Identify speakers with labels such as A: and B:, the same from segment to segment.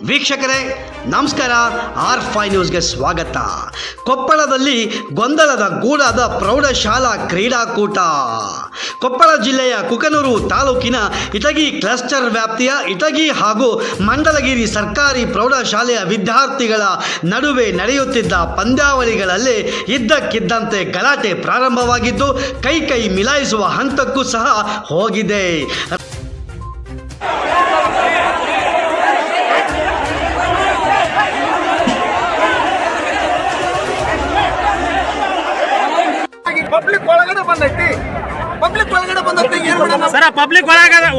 A: ವೀಕ್ಷಕರೇ ನಮಸ್ಕಾರ. R5 ನ್ಯೂಸ್ಗೆ ಸ್ವಾಗತ. ಕೊಪ್ಪಳದಲ್ಲಿ ಗೊಂದಲದ ಗೂಡಾದ ಪ್ರೌಢಶಾಲಾ ಕ್ರೀಡಾಕೂಟ. ಕೊಪ್ಪಳ ಜಿಲ್ಲೆಯ ಕುಕನೂರು ತಾಲೂಕಿನ ಇಟಗಿ ಕ್ಲಸ್ಟರ್ ವ್ಯಾಪ್ತಿಯ ಇಟಗಿ ಹಾಗೂ ಮಂಡಲಗಿರಿ ಸರ್ಕಾರಿ ಪ್ರೌಢಶಾಲೆಯ ವಿದ್ಯಾರ್ಥಿಗಳ ನಡುವೆ ನಡೆಯುತ್ತಿದ್ದ ಪಂದ್ಯಾವಳಿಗಳಲ್ಲಿ ಇದ್ದಕ್ಕಿದ್ದಂತೆ ಗಲಾಟೆ ಪ್ರಾರಂಭವಾಗಿದ್ದು ಕೈ ಮಿಲಾಯಿಸುವ ಹಂತಕ್ಕೂ ಸಹ ಹೋಗಿದೆ.
B: ಪಬ್ಲಿಕ್ ಒಳಗಡೆ ಬಂದೈತಿ ಏನ್ ಮಾಡೋಣ
C: ಸರ್? ಪಬ್ಲಿಕ್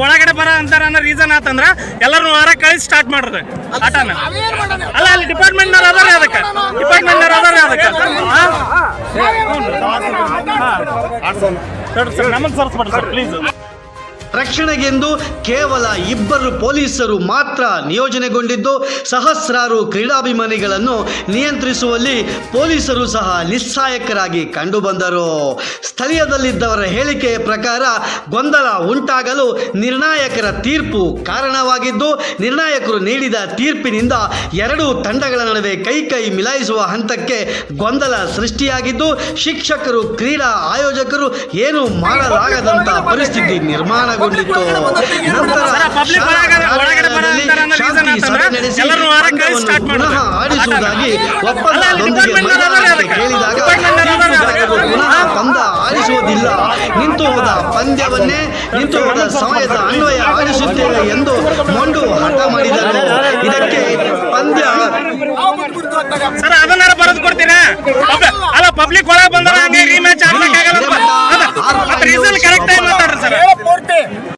C: ಒಳಗಡೆ ಬರ ಅಂತಾರ ಅನ್ನೋ ರೀಸನ್ ಆತಂದ್ರ ಎಲ್ಲರೂ ಹೊರಗೆ ಕಳಿಸಿ ಸ್ಟಾರ್ಟ್ ಮಾಡ್ರಿ ಆಟನ. ಅಲ್ಲ ಅಲ್ಲಿ ಡಿಪಾರ್ಟ್ಮೆಂಟ್ನವ್ರು ಅದಾರೆ ಅದಕ್ಕೆ ನಮಗೆ ಸರ್ಸ್ಬಿಡ್ರಿ ಸರ್ ಪ್ಲೀಸ್.
A: ರಕ್ಷಣೆಗೆಂದು ಕೇವಲ 2 ಪೊಲೀಸರು ಮಾತ್ರ ನಿಯೋಜನೆಗೊಂಡಿದ್ದು ಸಹಸ್ರಾರು ಕ್ರೀಡಾಭಿಮಾನಿಗಳನ್ನು ನಿಯಂತ್ರಿಸುವಲ್ಲಿ ಪೊಲೀಸರು ಸಹ ನಿಸ್ಸಹಾಯಕರಾಗಿ ಕಂಡುಬಂದರು. ಸ್ಥಳೀಯದಲ್ಲಿದ್ದವರ ಹೇಳಿಕೆಯ ಪ್ರಕಾರ ಗೊಂದಲ ಉಂಟಾಗಲು ನಿರ್ಣಾಯಕರ ತೀರ್ಪು ಕಾರಣವಾಗಿದ್ದು ನಿರ್ಣಾಯಕರು ನೀಡಿದ ತೀರ್ಪಿನಿಂದ 2 ತಂಡಗಳ ನಡುವೆ ಕೈ ಮಿಲಾಯಿಸುವ ಹಂತಕ್ಕೆ ಗೊಂದಲ ಸೃಷ್ಟಿಯಾಗಿದ್ದು ಶಿಕ್ಷಕರು ಕ್ರೀಡಾ ಆಯೋಜಕರು ಏನು ಮಾಡಲಾಗದಂತ ಪರಿಸ್ಥಿತಿ ನಿರ್ಮಾಣ ನಂತರ ಪುನಃ ಆಡಿಸುವುದಾಗಿ ಒಪ್ಪಂದದೊಂದಿಗೆ ಮೈದಾನಕ್ಕೆ ಕೇಳಿದಾಗ ಪುನಃ ಪಂದ್ಯ ಆಡಿಸುವುದಿಲ್ಲ, ನಿಂತು ಹೋದ ಪಂದ್ಯವನ್ನೇ ನಿಂತು ಹೋದ ಸಮಯದ ಅನ್ವಯ ಆಡಿಸುತ್ತೇವೆ ಎಂದು ಮೊಂಡು ಹಠ ಮಾಡಿದರು. ಇದಕ್ಕೆ ಪಂದ್ಯ
C: ಸರ್ ಅದನ್ನಾರ ಬರೆದು ಕೊಡ್ತೀರಾ? ಅಲ್ಲ ಪಬ್ಲಿಕ್ ಒಳಗೆ ಬಂದ್ರೆ ಹಂಗೆ